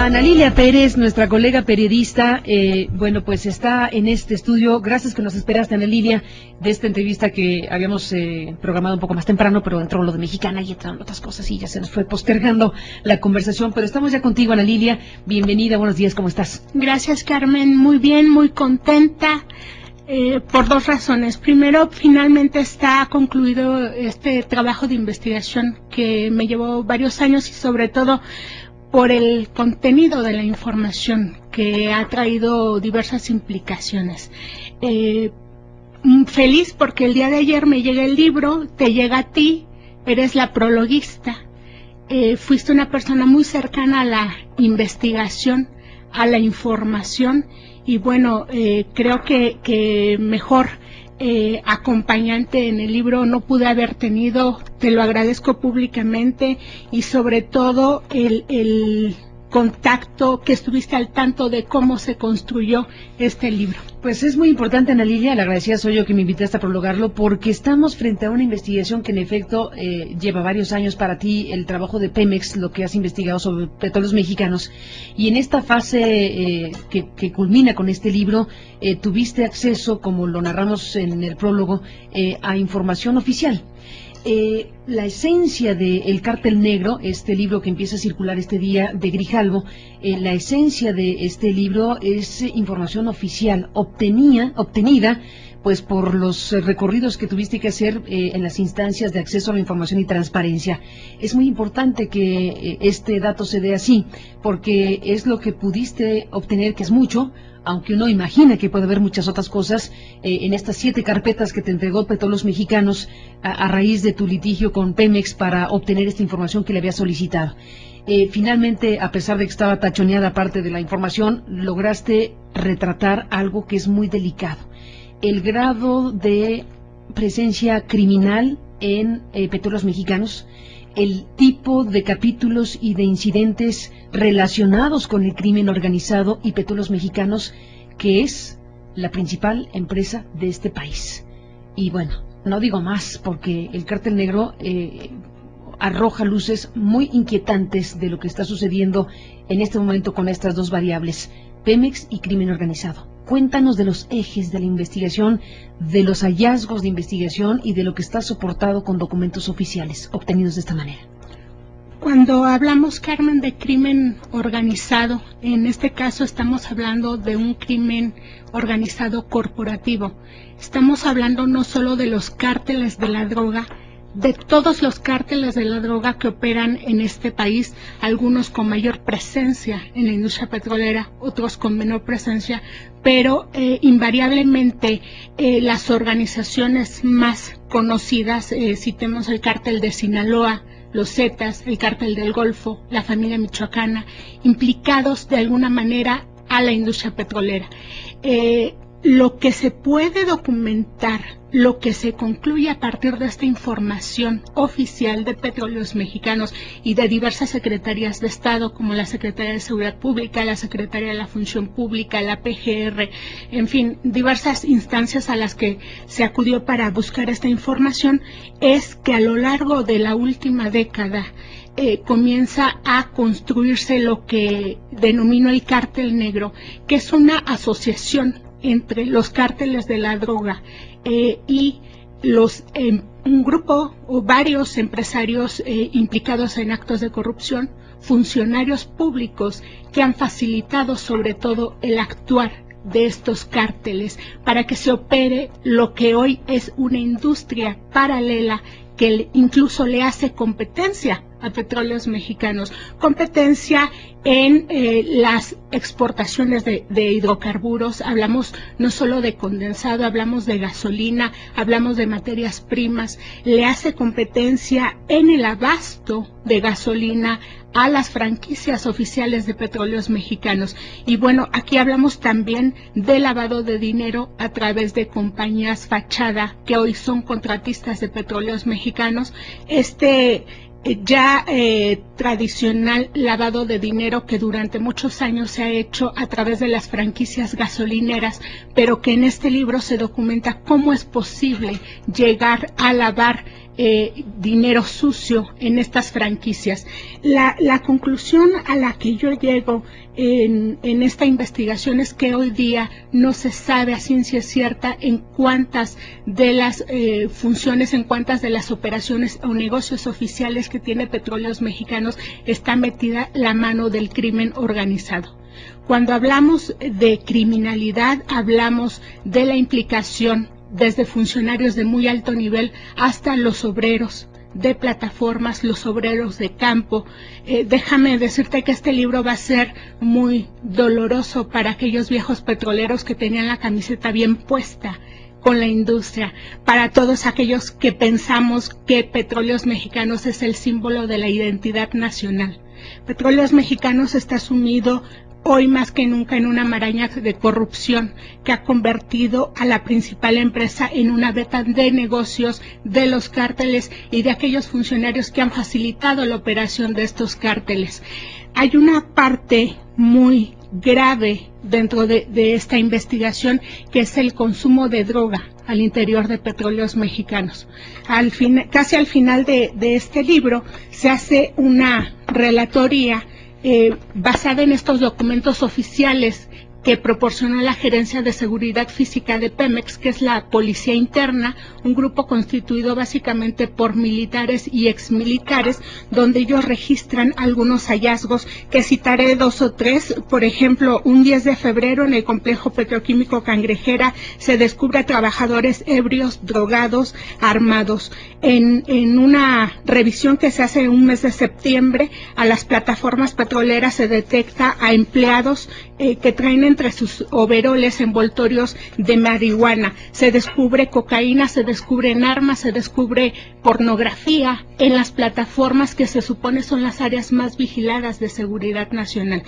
Ana Lilia Pérez, nuestra colega periodista, bueno, pues está en este estudio. Gracias que nos esperaste, Ana Lilia, de esta entrevista que habíamos programado un poco más temprano, pero entró lo de Mexicana y entraron otras cosas y ya se nos fue postergando la conversación. Pero estamos ya contigo, Ana Lilia. Bienvenida, buenos días, ¿cómo estás? Gracias, Carmen. Muy bien, muy contenta. Por dos razones. Primero, finalmente está concluido este trabajo de investigación que me llevó varios años y sobre todo por el contenido de la información que ha traído diversas implicaciones. Feliz porque el día de ayer me llega el libro, te llega a ti, eres la prologuista. Fuiste una persona muy cercana a la investigación, a la información, y bueno, creo que mejor acompañante en el libro no pude haber tenido. Te lo agradezco públicamente y sobre todo el contacto, que estuviste al tanto de cómo se construyó este libro. Pues es muy importante, Ana Lilia, la agradecida soy yo que me invitaste a prologarlo, porque estamos frente a una investigación que en efecto lleva varios años para ti, el trabajo de Pemex, lo que has investigado sobre petróleos mexicanos, y en esta fase que culmina con este libro, tuviste acceso, como lo narramos en el prólogo, a información oficial. La esencia de El Cártel Negro, este libro que empieza a circular este día de Grijalvo, la esencia de este libro es información oficial obtenida pues por los recorridos que tuviste que hacer en las instancias de acceso a la información y transparencia. Es muy importante que este dato se dé así, porque es lo que pudiste obtener, que es mucho, aunque uno imagina que puede haber muchas otras cosas, en estas 7 carpetas que te entregó Petróleos Mexicanos a raíz de tu litigio con Pemex para obtener esta información que le había solicitado. Finalmente, a pesar de que estaba tachoneada parte de la información, lograste retratar algo que es muy delicado: el grado de presencia criminal en Petróleos Mexicanos, el tipo de capítulos y de incidentes relacionados con el crimen organizado y Petróleos Mexicanos, que es la principal empresa de este país. Y bueno, no digo más porque el Cártel Negro arroja luces muy inquietantes de lo que está sucediendo en este momento con estas dos variables, Pemex y crimen organizado. Cuéntanos de los ejes de la investigación, de los hallazgos de investigación y de lo que está soportado con documentos oficiales obtenidos de esta manera. Cuando hablamos, Carmen, de crimen organizado, en este caso estamos hablando de un crimen organizado corporativo. Estamos hablando no solo de los cárteles de la droga, de todos los cárteles de la droga que operan en este país, algunos con mayor presencia en la industria petrolera, otros con menor presencia, pero invariablemente las organizaciones más conocidas, citemos el cártel de Sinaloa, los Zetas, el cártel del Golfo, la familia michoacana, implicados de alguna manera a la industria petrolera. Lo que se puede documentar, lo que se concluye a partir de esta información oficial de Petróleos Mexicanos y de diversas secretarías de Estado, como la Secretaría de Seguridad Pública, la Secretaría de la Función Pública, la PGR, en fin, diversas instancias a las que se acudió para buscar esta información, es que a lo largo de la última década comienza a construirse lo que denomino el Cártel Negro, que es una asociación entre los cárteles de la droga y un grupo o varios empresarios implicados en actos de corrupción, funcionarios públicos que han facilitado sobre todo el actuar de estos cárteles para que se opere lo que hoy es una industria paralela que incluso le hace competencia a Petróleos Mexicanos, competencia en las exportaciones de hidrocarburos. Hablamos no solo de condensado, hablamos de gasolina, hablamos de materias primas, le hace competencia en el abasto de gasolina a las franquicias oficiales de Petróleos Mexicanos. Y bueno, aquí hablamos también de lavado de dinero a través de compañías fachada que hoy son contratistas de Petróleos Mexicanos. Tradicional lavado de dinero que durante muchos años se ha hecho a través de las franquicias gasolineras, pero que en este libro se documenta cómo es posible llegar a lavar dinero sucio en estas franquicias. La conclusión a la que yo llego en esta investigación es que hoy día no se sabe a ciencia cierta en cuántas de las funciones, en cuántas de las operaciones o negocios oficiales que tiene Petróleos Mexicanos está metida la mano del crimen organizado. Cuando hablamos de criminalidad, hablamos de la implicación desde funcionarios de muy alto nivel hasta los obreros de plataformas, los obreros de campo. Déjame decirte que este libro va a ser muy doloroso para aquellos viejos petroleros que tenían la camiseta bien puesta con la industria, para todos aquellos que pensamos que Petróleos Mexicanos es el símbolo de la identidad nacional. Petróleos Mexicanos está sumido hoy más que nunca en una maraña de corrupción que ha convertido a la principal empresa en una beta de negocios de los cárteles y de aquellos funcionarios que han facilitado la operación de estos cárteles. Hay una parte muy grave dentro de esta investigación, que es el consumo de droga al interior de Petróleos Mexicanos. Casi al final de este libro se hace una relatoría basada en estos documentos oficiales que proporciona la Gerencia de Seguridad Física de Pemex, que es la policía interna, un grupo constituido básicamente por militares y exmilitares, donde ellos registran algunos hallazgos, que citaré 2 o 3. Por ejemplo, un 10 de febrero en el complejo petroquímico Cangrejera se descubre a trabajadores ebrios, drogados, armados. En una revisión que se hace en un mes de septiembre, a las plataformas petroleras se detecta a empleados que traen entre sus overoles envoltorios de marihuana. Se descubre cocaína, se descubren armas, se descubre pornografía en las plataformas que se supone son las áreas más vigiladas de seguridad nacional.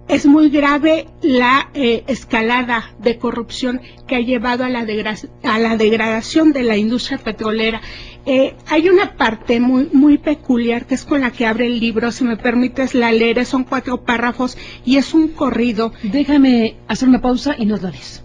Es muy grave la escalada de corrupción que ha llevado a la degradación de la industria petrolera. Hay una parte muy peculiar que es con la que abre el libro, si me permites la leeré, son 4 párrafos y es un corrido. Déjame hacer una pausa y nos lo des.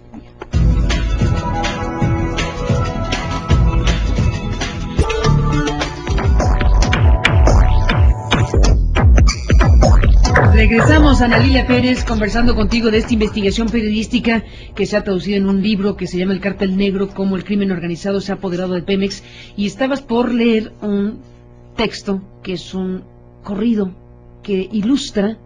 Regresamos, Ana Lilia Pérez, conversando contigo de esta investigación periodística que se ha traducido en un libro que se llama El Cártel Negro, cómo el crimen organizado se ha apoderado de Pemex, y estabas por leer un texto que es un corrido que ilustra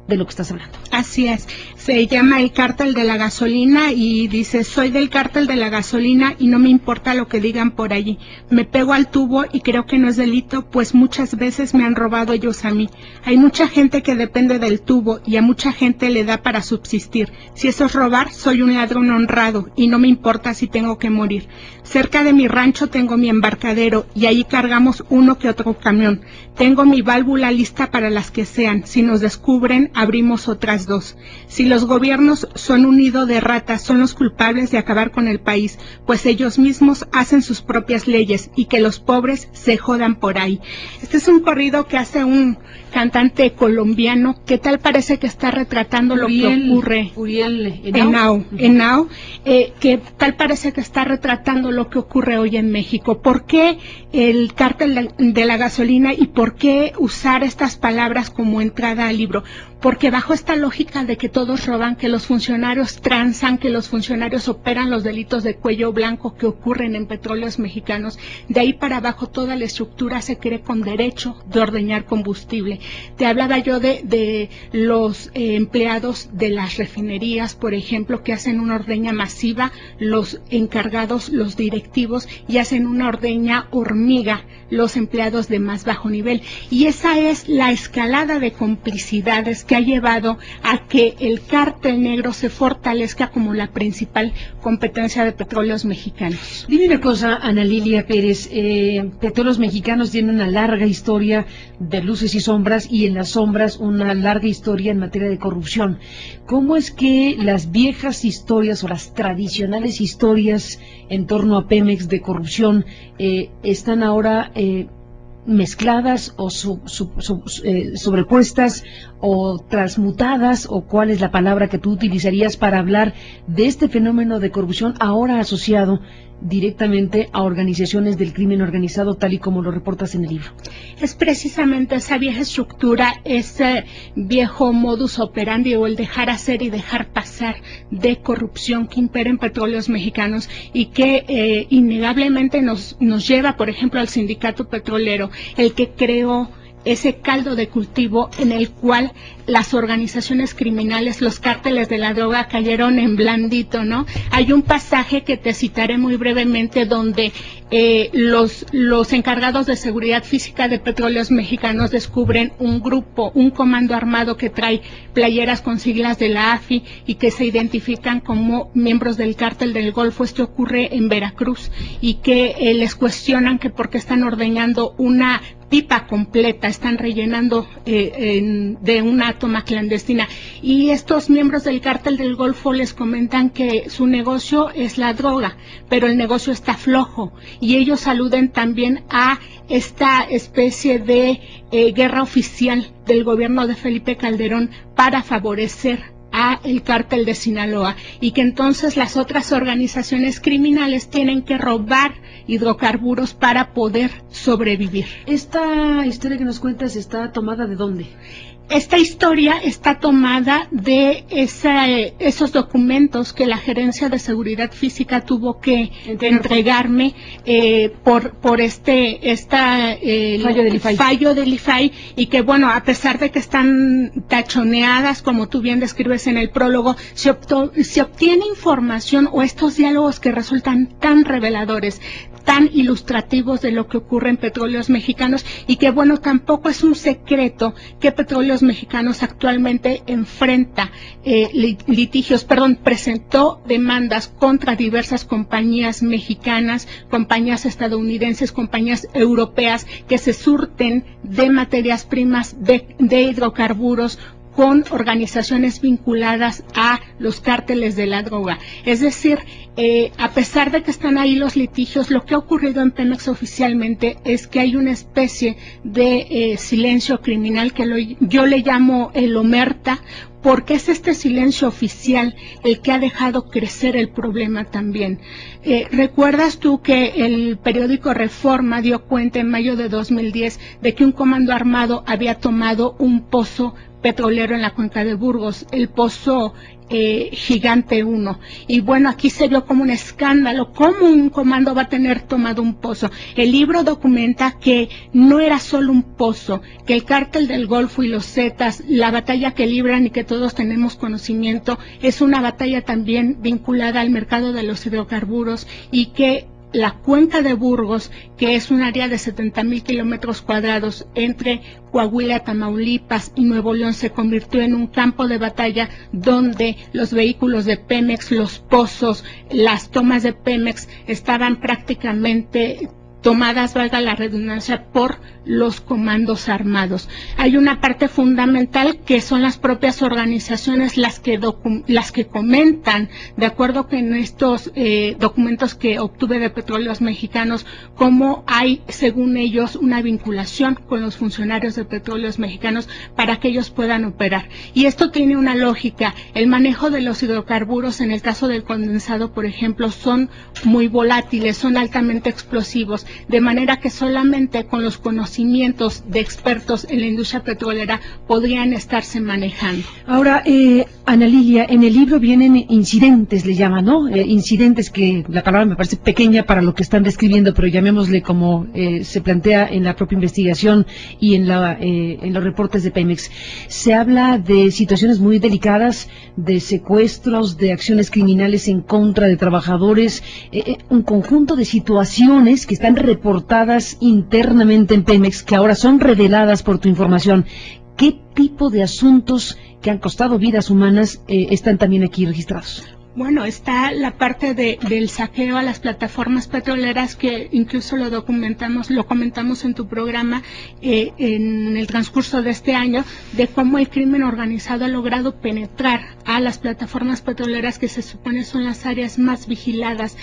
de lo que estás hablando. Así es, se llama El Cártel de la Gasolina y dice: soy del cártel de la gasolina y no me importa lo que digan por allí. Me pego al tubo y creo que no es delito, pues muchas veces me han robado ellos a mí. Hay mucha gente que depende del tubo y a mucha gente le da para subsistir. Si eso es robar, soy un ladrón honrado y no me importa si tengo que morir. Cerca de mi rancho tengo mi embarcadero y ahí cargamos uno que otro camión. Tengo mi válvula lista para las que sean. Si nos descubren, abrimos otras 2. Si los gobiernos son un nido de ratas, son los culpables de acabar con el país, pues ellos mismos hacen sus propias leyes y que los pobres se jodan por ahí. Este es un corrido que hace un cantante colombiano que tal parece que está retratando lo que ocurre Henao, que tal parece que está retratando lo que ocurre hoy en México. ¿Por qué el cártel de la gasolina y por qué usar estas palabras como entrada al libro? Porque bajo esta lógica de que todos roban, que los funcionarios transan, que los funcionarios operan los delitos de cuello blanco que ocurren en Petróleos Mexicanos, de ahí para abajo toda la estructura se cree con derecho de ordeñar combustible. Te hablaba yo de los empleados de las refinerías, por ejemplo, que hacen una ordeña masiva, los encargados, los directivos, y hacen una ordeña hormiga los empleados de más bajo nivel. Y esa es la escalada de complicidades que ha llevado a que el cártel negro se fortalezca como la principal competencia de Petróleos Mexicanos. Dime una cosa, Ana Lilia Pérez, Petróleos Mexicanos tiene una larga historia de luces y sombras, y en las sombras una larga historia en materia de corrupción. ¿Cómo es que las viejas historias o las tradicionales historias en torno a Pemex de corrupción están ahora mezcladas o sobrepuestas o transmutadas, o cuál es la palabra que tú utilizarías para hablar de este fenómeno de corrupción ahora asociado directamente a organizaciones del crimen organizado, tal y como lo reportas en el libro. Es precisamente esa vieja estructura, ese viejo modus operandi o el dejar hacer y dejar pasar de corrupción que impera en Petróleos Mexicanos y que innegablemente nos lleva, por ejemplo, al sindicato petrolero, el que creó ese caldo de cultivo en el cual las organizaciones criminales, los cárteles de la droga cayeron en blandito, ¿no? Hay un pasaje que te citaré muy brevemente donde los encargados de seguridad física de Petróleos Mexicanos descubren un grupo, un comando armado que trae playeras con siglas de la AFI y que se identifican como miembros del cártel del Golfo. Esto ocurre en Veracruz y que les cuestionan que por qué están ordeñando una pipa completa, están rellenando de una toma clandestina, y estos miembros del cártel del Golfo les comentan que su negocio es la droga, pero el negocio está flojo, y ellos aluden también a esta especie de guerra oficial del gobierno de Felipe Calderón para favorecer a el cártel de Sinaloa, y que entonces las otras organizaciones criminales tienen que robar hidrocarburos para poder sobrevivir. ¿Esta historia que nos cuentas está tomada de dónde? Esta historia está tomada de esos documentos que la Gerencia de Seguridad Física tuvo que entregarme por fallo del IFAI, y que, bueno, a pesar de que están tachoneadas, como tú bien describes en el prólogo, se obtiene información o estos diálogos que resultan tan reveladores, tan ilustrativos de lo que ocurre en Petróleos Mexicanos, y que, bueno, tampoco es un secreto que Petróleos Mexicanos actualmente enfrenta presentó demandas contra diversas compañías mexicanas, compañías estadounidenses, compañías europeas que se surten de materias primas de hidrocarburos con organizaciones vinculadas a los cárteles de la droga. Es decir, a pesar de que están ahí los litigios, lo que ha ocurrido en Pemex oficialmente es que hay una especie de silencio criminal que yo le llamo el omerta, porque es este silencio oficial el que ha dejado crecer el problema también. ¿Recuerdas tú que el periódico Reforma dio cuenta en mayo de 2010 de que un comando armado había tomado un pozo petrolero en la cuenca de Burgos, el pozo Gigante 1? Y bueno, aquí se vio como un escándalo, ¿cómo un comando va a tener tomado un pozo? El libro documenta que no era solo un pozo, que el cártel del Golfo y los Zetas, la batalla que libran y que todos tenemos conocimiento, es una batalla también vinculada al mercado de los hidrocarburos, y que la cuenca de Burgos, que es un área de 70,000 kilómetros cuadrados entre Coahuila, Tamaulipas y Nuevo León, se convirtió en un campo de batalla donde los vehículos de Pemex, los pozos, las tomas de Pemex estaban prácticamente tomadas, valga la redundancia, por los comandos armados. Hay una parte fundamental que son las propias organizaciones las que comentan, de acuerdo que en estos documentos que obtuve de Petróleos Mexicanos, cómo hay, según ellos, una vinculación con los funcionarios de Petróleos Mexicanos para que ellos puedan operar. Y esto tiene una lógica. El manejo de los hidrocarburos, en el caso del condensado, por ejemplo, son muy volátiles, son altamente explosivos, de manera que solamente con los conocimientos de expertos en la industria petrolera podrían estarse manejando. Ahora, Ana Lilia, en el libro vienen incidentes, le llaman, ¿no? Incidentes, que la palabra me parece pequeña para lo que están describiendo, pero llamémosle como se plantea en la propia investigación y en los reportes de Pemex. Se habla de situaciones muy delicadas, de secuestros, de acciones criminales en contra de trabajadores, un conjunto de situaciones que están reportadas internamente en Pemex, que ahora son reveladas por tu información. ¿Qué tipo de asuntos que han costado vidas humanas están también aquí registrados? Bueno, está la parte del saqueo a las plataformas petroleras, que incluso lo comentamos en tu programa en el transcurso de este año, de cómo el crimen organizado ha logrado penetrar a las plataformas petroleras, que se supone son las áreas más vigiladas